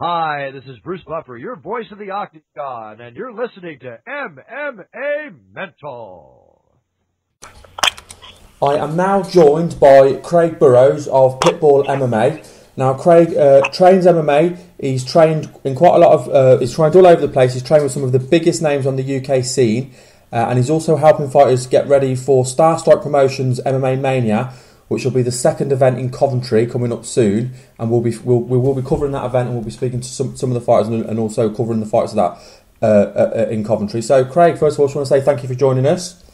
Hi, this is Bruce Buffer, your voice of the Octagon, and you're listening to MMA Mental. I am now joined by Craig Burrows of Pitbull MMA. Now, Craig trains MMA. He's trained in quite a lot of... he's trained all over the place. He's trained with some of the biggest names on the UK scene. And he's also helping fighters get ready for Star Strike Promotions MMA Mania, which will be the second event in Coventry coming up soon. And we will be covering that event, and we'll be speaking to some of the fighters and also covering the fights of that in Coventry. So, Craig, first of all, I just want to say thank you for joining us.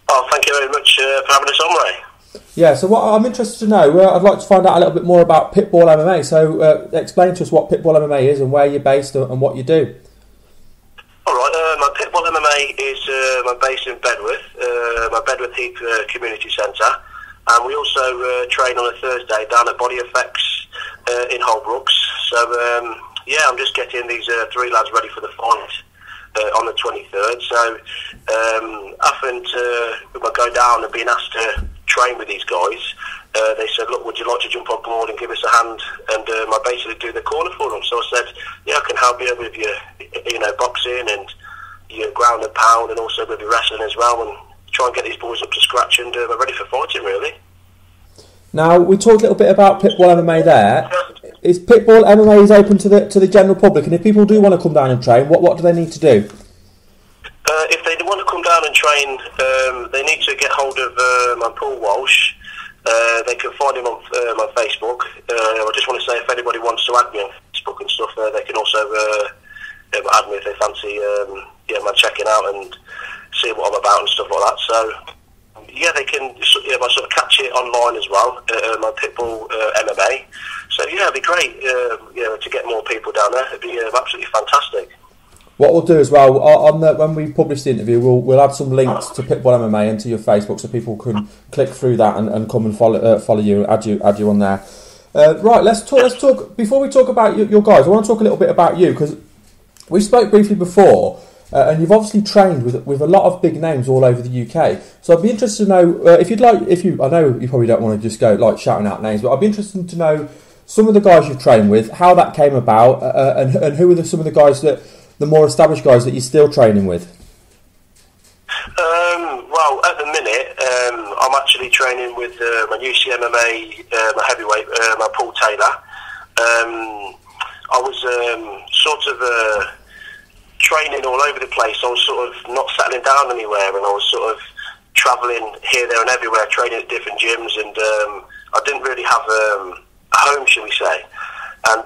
Oh, thank you very much for having us on, Ray. Yeah, so what I'm interested to know, I'd like to find out a little bit more about Pitbull MMA. So explain to us what Pitbull MMA is and where you're based and what you do. Alright, my Pitbull MMA is I'm based in Bedworth, my Bedworth Heath Community Centre, and we also train on a Thursday down at Body Effects in Holbrooks. So yeah, I'm just getting these three lads ready for the fight on the 23rd. So having to go down and being asked to train with these guys, they said, look, would you like to jump on board and give us a hand and I basically do the corner for them. So I said, yeah, I can help you with your boxing and your ground and pound, and also with your wrestling as well, and try and get these boys up to scratch and they're ready for fighting, really. Now, we talked a little bit about Pitbull MMA there. Is Pitbull MMA is open to the general public, and if people do want to come down and train, what do they need to do? If they want to come down and train, they need to get hold of my Paul Walsh. They can find him on my Facebook. I just want to say, if anybody wants to add me on Facebook and stuff, they can also add me if they fancy checking out and see what I'm about and stuff like that. So yeah, they can sort of catch it online as well, my Pitbull MMA. So yeah, it'd be great to get more people down there. It'd be absolutely fantastic. What we'll do as well, when we publish the interview, we'll add some links to Pitbull MMA into your Facebook, so people can click through that and come and follow you, add you on there. Right, let's talk. Before we talk about your guys, I want to talk a little bit about you, because we spoke briefly before, and you've obviously trained with a lot of big names all over the UK. So I'd be interested to know I know you probably don't want to just go like shouting out names, but I'd be interested to know some of the guys you've trained with, how that came about, and who are some of the guys the more established guys that you're still training with? Well, at the minute, I'm actually training with my UCMMA, my heavyweight, my Paul Taylor. I was sort of training all over the place. I was sort of not settling down anywhere, and I was sort of travelling here, there and everywhere, training at different gyms, and I didn't really have a home, shall we say. And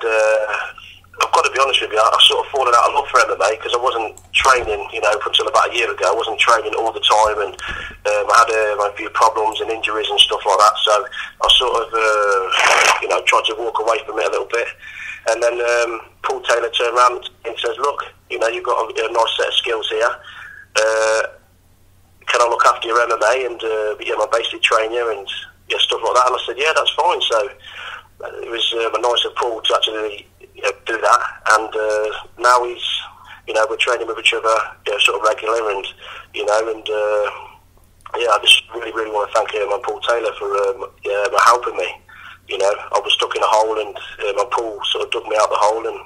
I've got to be honest with you, I've sort of fallen out of love for MMA, because I wasn't training, up until about a year ago. I wasn't training all the time, and I had a few problems and injuries and stuff like that. So I sort of, tried to walk away from it a little bit. And then Paul Taylor turned around and says, look, you've got a nice set of skills here. Can I look after your MMA and I basically train you and stuff like that? And I said, yeah, that's fine. So it was nice of Paul to actually do that, and now he's, we're training with each other, sort of regular, and I just really want to thank my Paul Taylor for helping me. I was stuck in a hole, and my Paul sort of dug me out the hole, and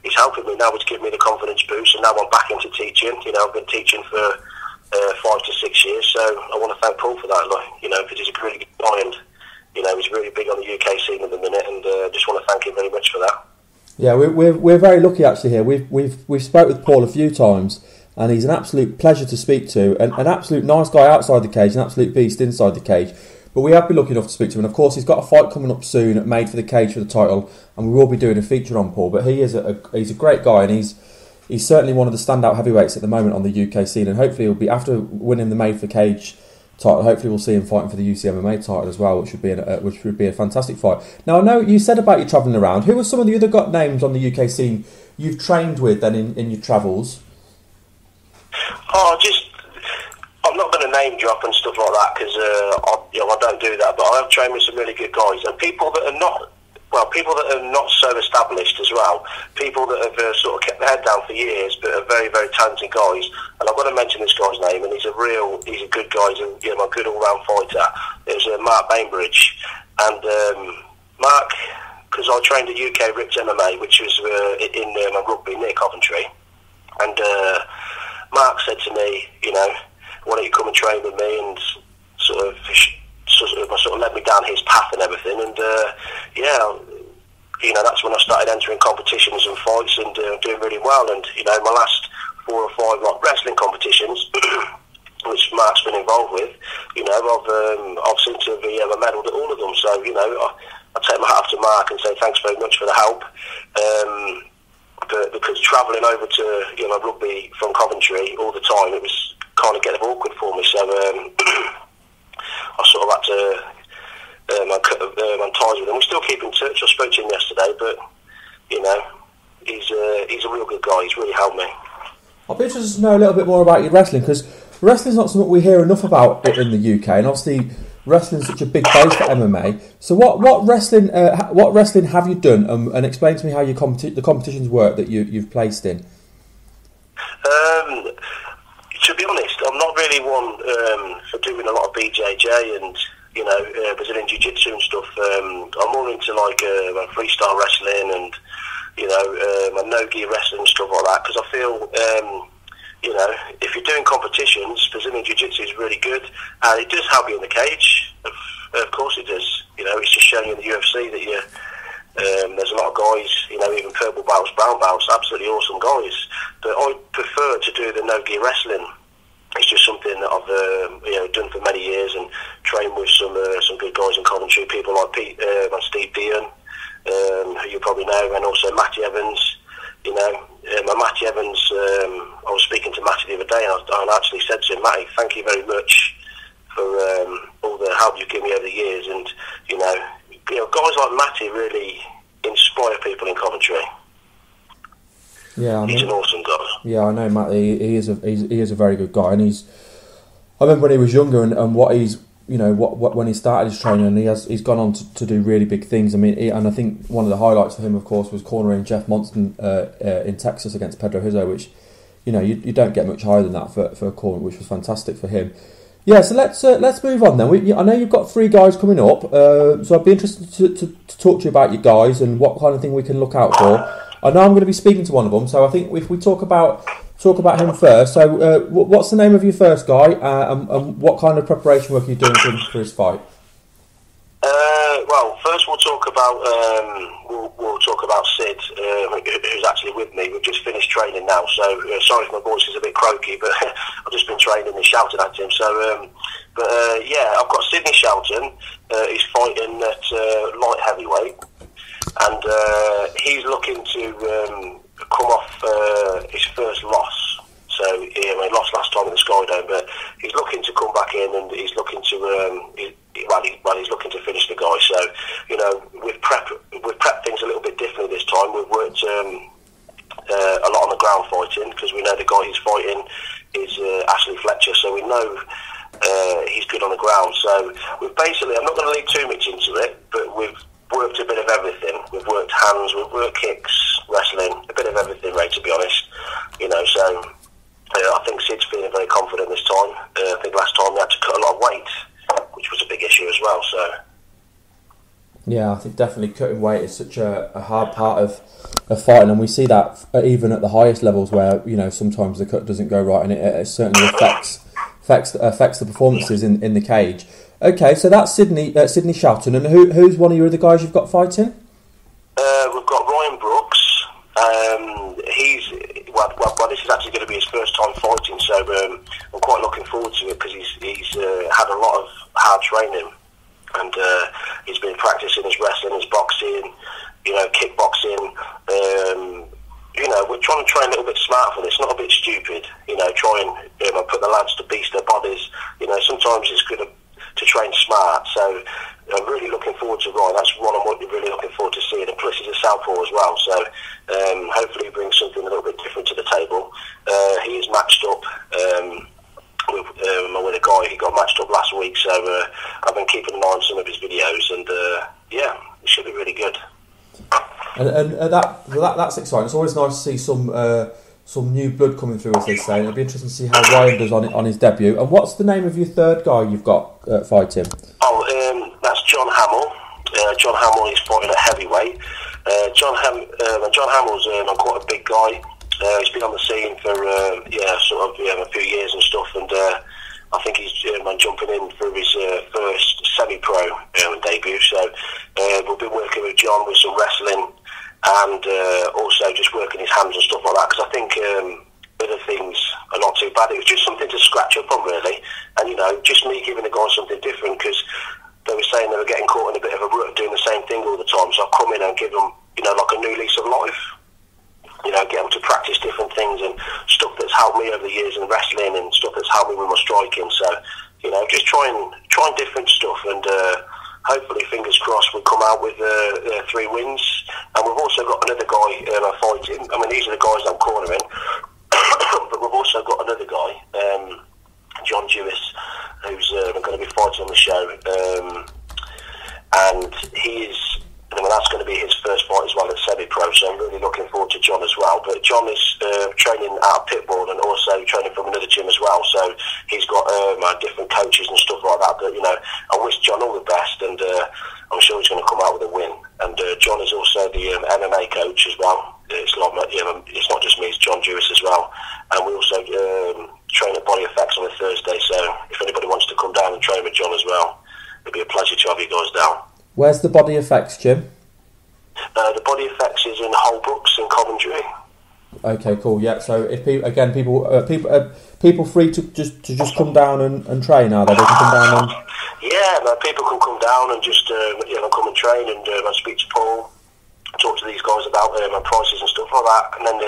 he's helping me now. It's given me the confidence boost, and now I'm back into teaching. I've been teaching for 5 to 6 years, so I want to thank Paul for that. Because he's a really good guy, and he's really big on the UK scene at the minute, and just want to thank him very much for that. Yeah, we're very lucky actually here. We've spoke with Paul a few times, and he's an absolute pleasure to speak to, and an absolute nice guy outside the cage, an absolute beast inside the cage. But we have been lucky enough to speak to him, and of course he's got a fight coming up soon at Made for the Cage for the title, and we will be doing a feature on Paul. But he's a great guy, and he's certainly one of the standout heavyweights at the moment on the UK scene, and hopefully he'll be, after winning the Made for the Cage title, hopefully we'll see him fighting for the UCMMA title as well, which would be a fantastic fight. Now, I know you said about you travelling around. Who are some of the other names on the UK scene you've trained with then in your travels? I'm not going to name drop and stuff like that, because I don't do that, but I have trained with some really good guys, and people that are not so established as well, people that have sort of kept their head down for years, but are very, very talented guys. And I've got to mention this guy's name, and he's a good guy. He's a good all-round fighter. It was Mark Bainbridge, and Mark because I trained at UK Ripped MMA, which was in rugby near Coventry, and Mark said to me, you know, why don't you come and train with me, and sort of led me down his path and everything, and you know, that's when I started entering competitions and fights and doing really well. And you know, my last 4 or 5 wrestling competitions, which Mark's been involved with, you know, I've seemed to be medalled at all of them. So you know, I take my hat off to Mark and say thanks very much for the help. But because travelling over to rugby from Coventry all the time, it was kind of getting awkward for me. So I sort of had to cut ties with him. We still keep in touch. I spoke to him yesterday, but you know, he's a real good guy. He's really helped me. I'll be interested to know a little bit more about your wrestling, because wrestling's not something we hear enough about in the UK, and obviously wrestling's such a big base for MMA. So what wrestling have you done, and explain to me how the competitions work that you've placed in. To be honest, I'm not really one for doing a lot of BJJ and you know Brazilian Jiu-Jitsu and stuff. I'm more into like freestyle wrestling and you know no-gi wrestling and stuff like that, because I feel you know, if you're doing competitions, Brazilian Jiu-Jitsu is really good, and it does help you in the cage. Of course it does. You know, it's just showing you in the UFC that you there's a lot of guys, you know, even purple belts, brown belts, absolutely awesome guys. But I prefer to do the no-gi wrestling. It's just something that I've you know done for many years and trained with some good guys in Coventry, people like Pete and Steve Dean, who you probably know, and also Matty Evans. You know, Matty Evans. I was speaking to Matty the other day, and I actually said to him, Matty, thank you very much for all the help you've given me over the years, and you know, guys like Matty really inspire people in Coventry. Yeah, he's an awesome guy. Yeah, I know Matty. He is a very good guy, and I remember when he was younger and what he's. You know what when he started his training, and he's gone on to do really big things. I mean, and I think one of the highlights for him, of course, was cornering Jeff Monston in Texas against Pedro Hizzo, which you know you don't get much higher than that for a corner, which was fantastic for him. Yeah, so let's move on then. I know you've got 3 guys coming up, so I'd be interested to talk to you about your guys and what kind of thing we can look out for. I know I'm going to be speaking to one of them, so I think if we talk about him first. So, what's the name of your first guy, and what kind of preparation work are you doing for his fight? Well, first we'll talk about Sid, who's actually with me. We've just finished training now, so sorry if my voice is a bit croaky, but I've just been training and shouting at him. So, yeah, I've got Sidney Shelton. He's fighting at light heavyweight, and he's looking to come off his first loss. So he lost last time in the Skydome, but he's looking to come back in, and he's looking to he's looking to finish the guy. So you know, we've prepped things a little bit differently this time. We've worked a lot on the ground fighting, because we know the guy he's fighting is Ashley Fletcher, so we know he's good on the ground. So we've basically, I'm not going to lead too much into it, but we've worked a bit of everything. We've worked hands, we've worked kicks, wrestling, a bit of everything, Ray, to be honest. You know, so I think Sid's feeling very confident this time. I think last time we had to cut a lot of weight, which was a big issue as well. So yeah, I think definitely cutting weight is such a hard part of fighting, and we see that even at the highest levels, where you know sometimes the cut doesn't go right, and it certainly affects the performances in the cage. Okay, so that's Sidney Shelton, and who's one of your other guys you've got fighting? We've got Ryan Brooks. This is actually going to be his first time fighting, so I'm quite looking forward to it, because he's had a lot of hard training, and he's been practicing his wrestling, his boxing, you know, kickboxing. You know, we're trying to train a little bit smart for this, not a bit stupid. You know, try and put the lads to beast their bodies. You know, sometimes it's good to train smart. So I'm really looking forward to Ryan. That's one I'm really looking forward to seeing. And plus he's a southpaw as well, so hopefully he brings something a little bit different to the table. He is matched up with a guy. He got matched up last week, so I've been keeping an eye on some of his videos, and yeah, it should be really good. And that's exciting. It's always nice to see some new blood coming through, as they say. And it'll be interesting to see how Ryan does on his debut. And what's the name of your third guy you've got fighting? That's John Hamill. John Hamill is fighting at heavyweight. John Hamill's quite a big guy. He's been on the scene for a few years and stuff, and I think he's jumping in through his first semi-pro debut. So we've been working with John with some wrestling and also just working his hands and stuff like that, because I think other things are not too bad. It was just something to scratch up on, really, and just me giving the guys something different, because they were saying they were getting caught in a bit of a rut doing the same thing all the time. So I come in and give them like a new lease of life. Get them to practice different things and stuff that's helped me over the years in wrestling and stuff that's helped me with my striking. So, just trying different stuff, and hopefully, fingers crossed, we'll come out with 3 wins. And we've also got another guy fighting. I mean, these are the guys I'm cornering, but we've also got another guy, John Jewis, who's going to be fighting on the show, and he is. That's going to be his first fight as well at semi-pro, so I'm really looking forward to John as well. But John is training at Pitbull and also training from another gym as well, so he's got different coaches and stuff like that. But I wish John all the best, and I'm sure he's going to come out with a win. And John is also the MMA coach as well. It's it's not just me; it's John Jewis as well. And we also train at Body Effects on a Thursday. So if anybody wants to come down and train with John as well, it'd be a pleasure to have you guys down. Where's the Body Effects, Jim? The Body Effects is in Holbrooks in Coventry. Okay, cool. Yeah. So if people free to just come down and train, are they? They can come down and people can come down and just come and train and speak to Paul, talk to these guys about prices and stuff like that, and then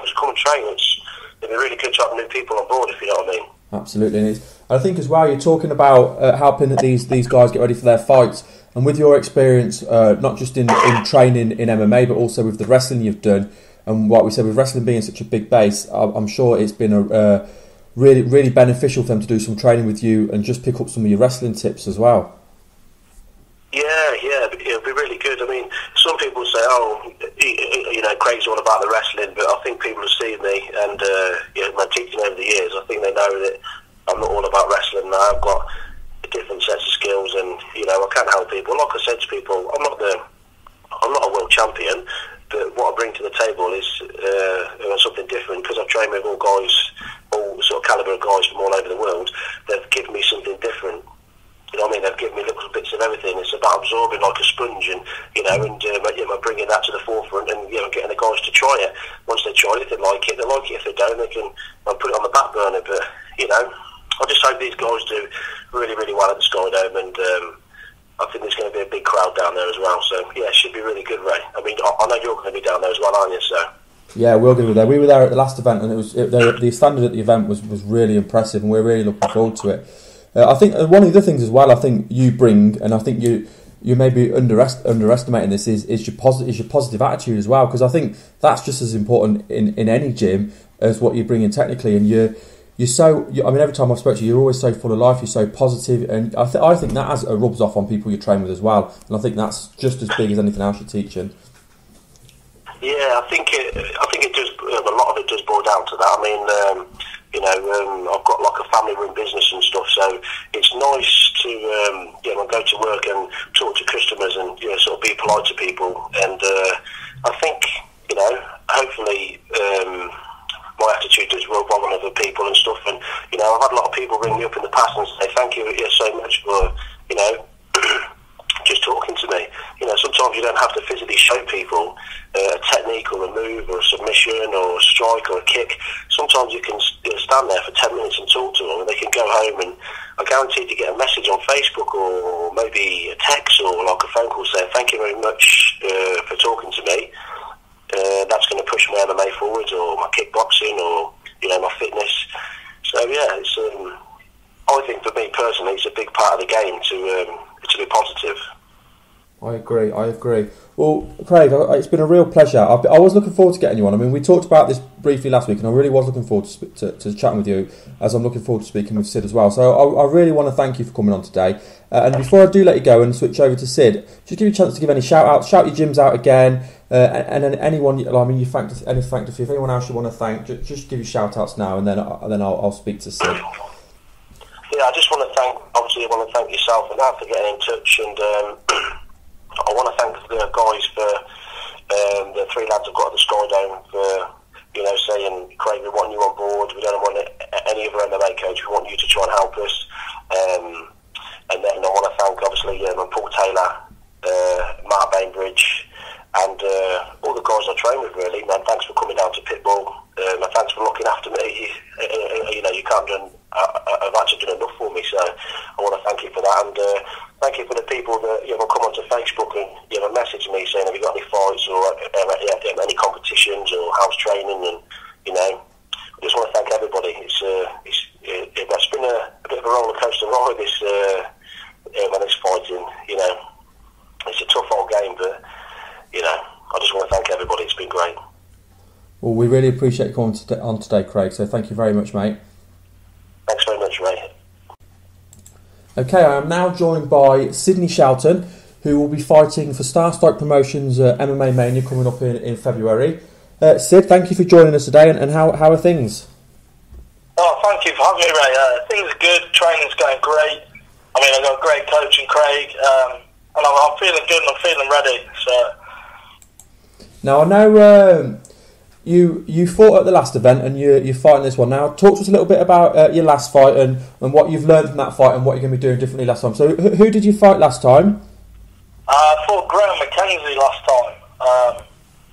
just come and train. It'd be really good to have new people on board, if you know what I mean. Absolutely, and I think as well, you're talking about helping these guys get ready for their fights, and with your experience, not just in training in MMA, but also with the wrestling you've done, and what we said with wrestling being such a big base, I'm sure it's been a really, really beneficial for them to do some training with you and just pick up some of your wrestling tips as well. Yeah, it'll be really good. I mean, some people say, Craig's all about the wrestling, but I think people have seen me and my teaching over the years. I think they know that I'm not all about wrestling. I've got a different set of skills, and I can help people. Like I said to people, I'm not a world champion, but what I bring to the table is something different, because I've trained with all sort of calibre of guys from all over the world. They've given me something different. You know what I mean? They've given me little bits of everything. It's about absorbing like a sponge, and bringing that to the forefront, and getting the guys to try it. Once they try it, if they like it, they like it. If they don't, they can put it on the back burner. But I just hope these guys do really, really well at the Skydome, and I think there's going to be a big crowd down there as well. So yeah, it should be really good, Ray. I mean, I know you're going to be down there as well, aren't you? So. Yeah, we're going to be there. We were there at the last event, and the standard at the event was really impressive, and we're really looking forward to it. I think one of the other things as well, I think you bring, and I think you may be underestimating this, is your positive attitude as well, because I think that's just as important in any gym as what you bring in technically. And you're every time I've spoken to you, you're always so full of life. You're so positive, and I think that rubs off on people you train with as well. And I think that's just as big as anything else you're teaching. Yeah, I think it does. A lot of it does boil down to that. I mean. I've got like a family-run business and stuff, so it's nice to go to work and talk to customers and sort of be polite to people. And I think hopefully my attitude does rub on other people and stuff. And I've had a lot of people ring me up in the past and say thank you so much for just talking to me. Sometimes you don't have to physically show people a technique or a move or a submission or a strike or a kick. Sometimes you can stand there for 10 minutes and talk to them, and they can go home, and I guarantee to get a message on Facebook or maybe a text or like a phone call saying thank you very much for talking to me. That's going to push my MMA forwards, or my kickboxing, or my fitness. So yeah, it's I think for me personally, it's a big part of the game to be positive. I agree. Well, Craig, it's been a real pleasure. I was looking forward to getting you on. I mean, we talked about this briefly last week, and I really was looking forward to chatting with you, as I'm looking forward to speaking with Sid as well. So I really want to thank you for coming on today. And before I do let you go and switch over to Sid, just give you a chance to give any shout-outs, shout your gyms out again, and then anyone, you thanked a few. If anyone else you want to thank, just give you shout-outs now, and then I'll speak to Sid. Yeah, I just want to thank yourself and that for getting in touch, and I want to thank the guys for the 3 lads I've got at the Sky Dome for, you know, saying, Craig, we want you on board. We don't want any other MMA coach. We want you to try and help us. And then I want to thank, obviously, Paul Taylor, Mark Bainbridge, and all the guys I train with, really. Man, thanks for coming down to Pitbull. And thanks for looking after me. You know, you can't do. I've actually done enough for me, so I want to thank you for that. And thank you for the people that, you know, come onto Facebook and, you know, message me saying, have you got any fights or any competitions or house training? And, you know, I just want to thank everybody. It's been a bit of a roller coaster ride, when it's fighting. You know, it's a tough old game, but, you know, I just want to thank everybody. It's been great. Well, we really appreciate you coming on today, Craig, so thank you very much, mate. Thanks very much, Ray. Okay, I am now joined by Sidney Shelton, who will be fighting for Star Strike Promotions MMA Mania coming up in February. Sid, thank you for joining us today, and how are things? Oh, thank you for having me, Ray. Things are good, training's going great. I mean, I've got a great coach in Craig, and I'm feeling good and I'm feeling ready. So. Now, I know you fought at the last event and you're fighting this one now. Talk to us a little bit about your last fight and what you've learned from that fight and what you're going to be doing differently last time. So, who did you fight last time? I fought Graham McKenzie last time.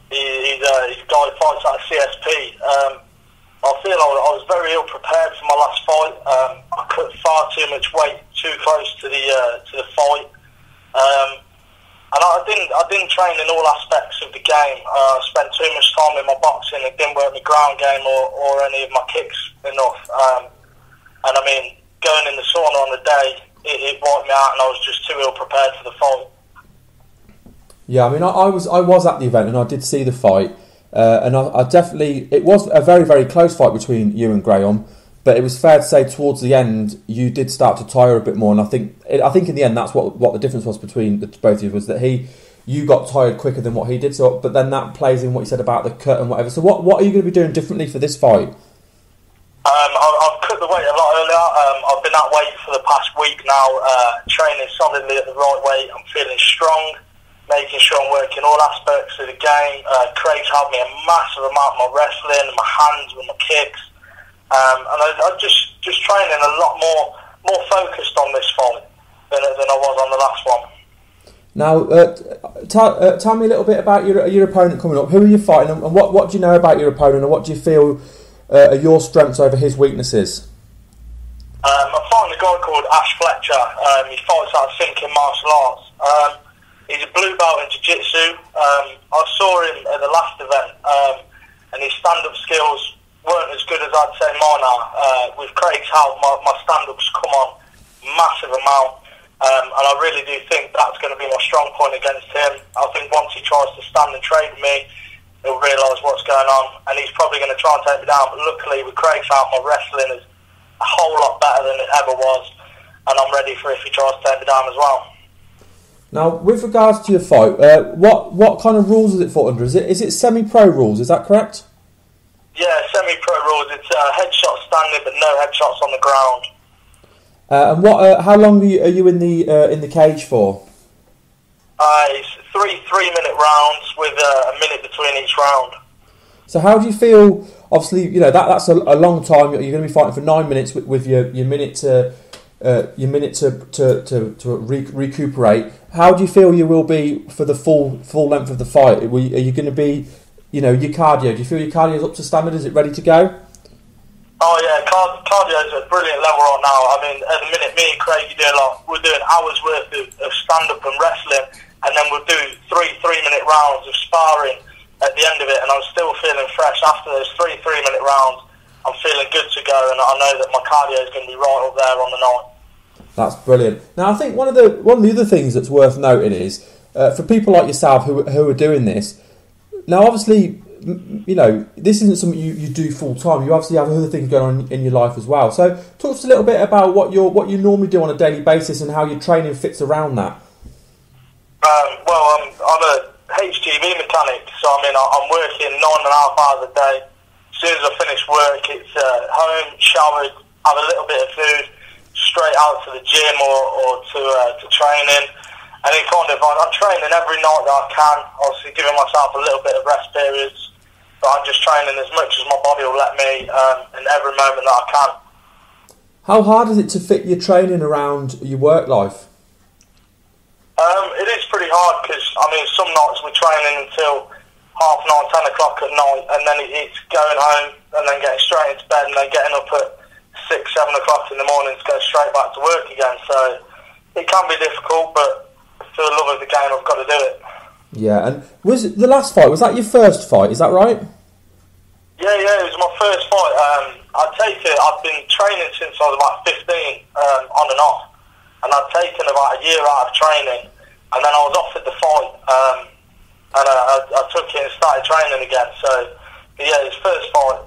He's a guy who fights out of CSP. I feel I was very ill prepared for my last fight. I cut far too much weight too close to the fight, and I didn't train in all aspects of the game. I spent too much time in my boxing. It didn't work the ground game or any of my kicks enough. And I mean, going in the sauna on the day, it wiped me out, and I was just too ill prepared for the fight. Yeah, I mean, I was at the event and I did see the fight. And I definitely, it was a very, very close fight between you and Graham, but it was fair to say towards the end you did start to tire a bit more, and I think in the end that's what the difference was between the both of you, was that you got tired quicker than what he did. So, but then that plays in what you said about the cut and whatever. So, what are you going to be doing differently for this fight? I've cut the weight a lot earlier. I've been at weight for the past week now, training solidly at the right weight. I'm feeling strong, making sure I'm working all aspects of the game. Craig's helped me a massive amount with my wrestling, my hands, with my kicks. And I'm just training a lot more focused on this fight than I was on the last one. Now, tell me a little bit about your opponent coming up. Who are you fighting, and what do you know about your opponent, and what do you feel are your strengths over his weaknesses? I'm fighting a guy called Ash Fletcher. He fights out of Thinking Martial Arts. He's a blue belt in Jiu-Jitsu. I saw him at the last event, and his stand-up skills weren't as good as I'd say mine are. With Craig's help, my stand-ups come on massive amount, and I really do think that's going to be my strong point against him. I think once he tries to stand and trade with me, he'll realise what's going on, and he's probably going to try and take me down. But luckily, with Craig's help, my wrestling is a whole lot better than it ever was, and I'm ready for if he tries to take me down as well. Now, with regards to your fight, what kind of rules is it fought under? Is it semi-pro rules? Is that correct? Yeah, semi-pro rules. It's headshot standing, but no headshots on the ground. And how long are you in the cage for? It's three-minute rounds with a minute between each round. So how do you feel? Obviously, you know that's a long time. You're going to be fighting for 9 minutes with your minute to recuperate. How do you feel you will be for the full length of the fight? Are you going to be, you know, your cardio? Do you feel your cardio is up to standard? Is it ready to go? Oh yeah, cardio is at a brilliant level right now. I mean, at the minute, me and Craig we're doing hours worth of stand up and wrestling, and then we'll do three-minute rounds of sparring at the end of it, and I'm still feeling fresh after those three-minute rounds. I'm feeling good to go, and I know that my cardio is going to be right up there on the night. That's brilliant. Now, I think one of the other things that's worth noting is for people like yourself who are doing this. Now, obviously, you know, this isn't something you do full time. You obviously have other things going on in your life as well. So, talk to us a little bit about what you normally do on a daily basis and how your training fits around that. Well, I'm a HGV mechanic, so I mean, I'm working 9.5 hours a day. As soon as I finish work, it's home, showered, have a little bit of food, straight out to the gym or to training. And it kind of, I'm training every night that I can, obviously giving myself a little bit of rest periods, but I'm just training as much as my body will let me in every moment that I can. How hard is it to fit your training around your work life? It is pretty hard because, I mean, some nights we're training until 9:30, 10 o'clock at night, and then it's going home and then getting straight into bed and then getting up at 6, 7 o'clock in the morning to go straight back to work again. So it can be difficult, but for the love of the game, I've got to do it. Yeah, and was it the last fight? Was that your first fight? Is that right? Yeah, it was my first fight. I'd take it. I've been training since I was about 15, on and off, and I'd taken about a year out of training, and then I was offered the fight, and I took it and started training again. So, yeah, it was first fight.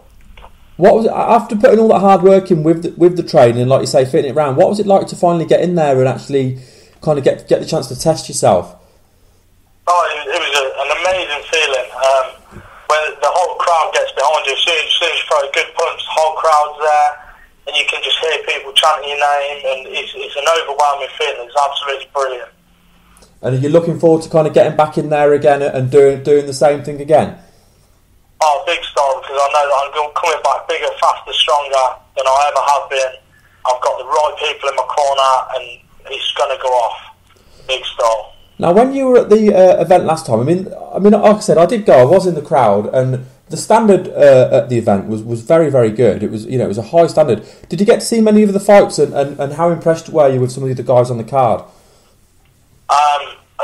What was it, after putting all that hard work in with the training, like you say, fitting it around? What was it like to finally get in there and actually kind of get the chance to test yourself? Oh, it was an amazing feeling. When the whole crowd gets behind you, as soon as you throw a good punch, the whole crowd's there, and you can just hear people chanting your name, and it's an overwhelming feeling. It's absolutely brilliant. And are you looking forward to kind of getting back in there again and doing the same thing again? Oh, big style, because I know that I'm coming back bigger, faster, stronger than I ever have been. I've got the right people in my corner, and it's going to go off. Big style. Now, when you were at the event last time, I mean, like I said, I did go. I was in the crowd, and the standard at the event was very, very good. It was, it was a high standard. Did you get to see many of the fights, and how impressed were you with some of the other guys on the card?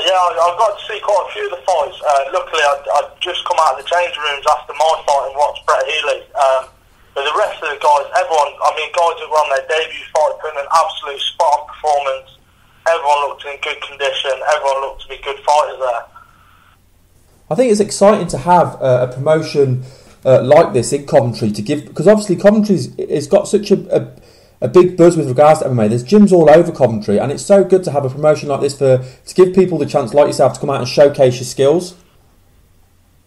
Yeah, I got to see quite a few of the fights. Luckily, I'd just come out of the change rooms after my fight and watched Brett Healy. But the rest of the guys, everyone, guys who were on their debut fight, put in an absolute spot-on performance. Everyone looked in good condition. Everyone looked to be good fighters there. I think it's exciting to have a promotion like this in Coventry to give, because obviously Coventry's it's got such a big buzz with regards to MMA. There's gyms all over Coventry, and it's so good to have a promotion like this to give people the chance, like yourself, to come out and showcase your skills.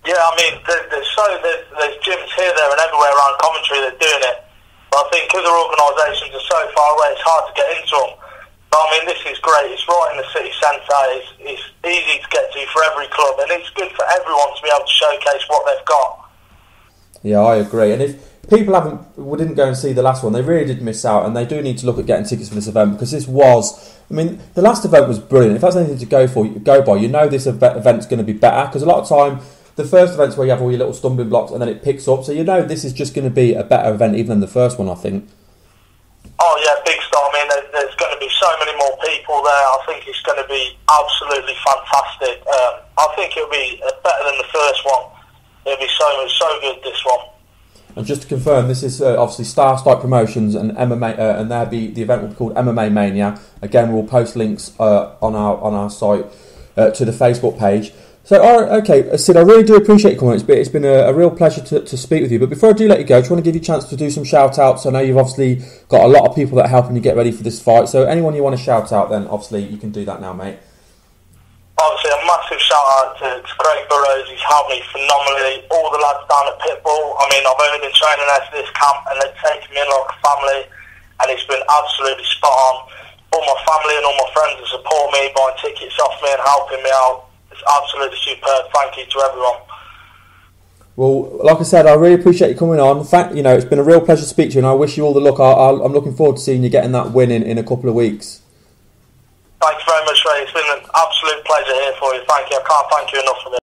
Yeah, there's gyms here, there, and everywhere around Coventry that are doing it. But I think other organisations are so far away, it's hard to get into them. But this is great. It's right in the city centre. It's easy to get to for every club, and it's good for everyone to be able to showcase what they've got. Yeah, I agree. And if people didn't go and see the last one, they really did miss out, and they do need to look at getting tickets for this event, because this was, the last event was brilliant. If that's anything to go by, this event's going to be better, because a lot of time the first event's where you have all your little stumbling blocks and then it picks up, so this is just going to be a better event even than the first one, I think. Oh yeah, big star. There's going to be so many more people there. I think it's going to be absolutely fantastic. I think it'll be better than the first one. It'll be so good, this one. And just to confirm, this is obviously Star Strike Promotions and MMA, and the event will be called MMA Mania. Again, we'll post links on our site to the Facebook page. So, okay, Sid, I really do appreciate your comments, but it's been a real pleasure to speak with you. But before I do let you go, I just want to give you a chance to do some shout-outs. I know you've obviously got a lot of people that are helping you get ready for this fight, so anyone you want to shout out, then obviously you can do that now, mate. Obviously, a massive shout-out to Craig Burrows. He's helped me phenomenally. All the lads down at Pitbull. I've only been training there for this camp, and they've taken me in like a family, and it's been absolutely spot on. All my family and all my friends that support me, buying tickets off me and helping me out. It's absolutely superb. Thank you to everyone. Well, like I said, I really appreciate you coming on. In fact, it's been a real pleasure to speak to you, and I wish you all the luck. I'm looking forward to seeing you getting that win in a couple of weeks. Thank you very much, Ray. It's been an absolute pleasure here for you. Thank you. I can't thank you enough for this.